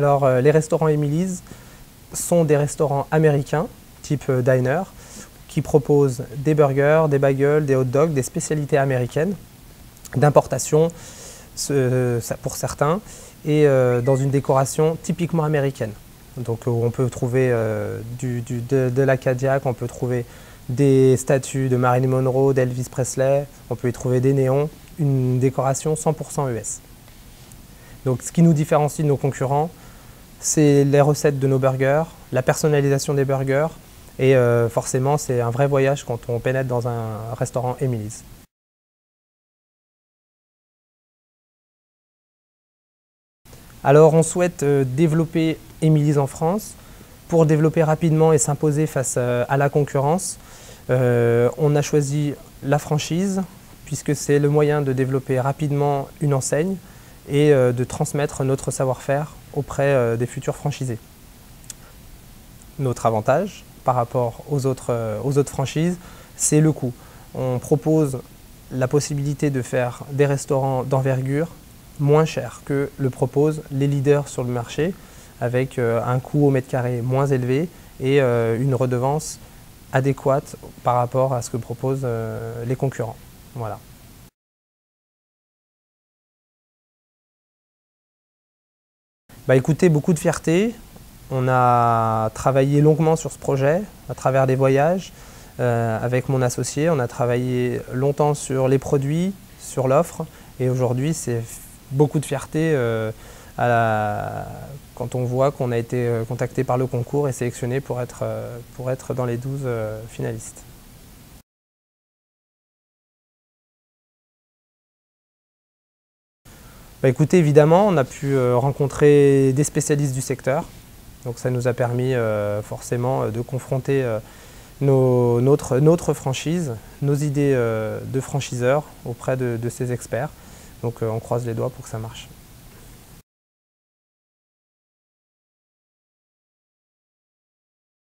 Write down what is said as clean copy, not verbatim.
Alors, les restaurants Emily's sont des restaurants américains, type diner, qui proposent des burgers, des bagels, des hot dogs, des spécialités américaines, d'importation pour certains, et dans une décoration typiquement américaine. Donc on peut trouver de l'Acadiac, on peut trouver des statues de Marilyn Monroe, d'Elvis Presley, on peut y trouver des néons, une décoration 100% US. Donc ce qui nous différencie de nos concurrents, c'est les recettes de nos burgers, la personnalisation des burgers, et forcément c'est un vrai voyage quand on pénètre dans un restaurant Emily's. Alors on souhaite développer Emily's en France. Pour développer rapidement et s'imposer face à la concurrence, on a choisi la franchise puisque c'est le moyen de développer rapidement une enseigne et de transmettre notre savoir-faire auprès des futurs franchisés. Notre avantage par rapport aux autres franchises, c'est le coût. On propose la possibilité de faire des restaurants d'envergure moins cher que le proposent les leaders sur le marché, avec un coût au mètre carré moins élevé et une redevance adéquate par rapport à ce que proposent les concurrents. Voilà. Bah, écoutez, beaucoup de fierté. On a travaillé longuement sur ce projet à travers des voyages avec mon associé. On a travaillé longtemps sur les produits, sur l'offre, et aujourd'hui c'est beaucoup de fierté quand on voit qu'on a été contacté par le concours et sélectionné pour être dans les 12 finalistes. Bah, écoutez, évidemment, on a pu rencontrer des spécialistes du secteur. Donc ça nous a permis forcément de confronter notre franchise, nos idées de franchiseurs auprès de ces experts. Donc on croise les doigts pour que ça marche.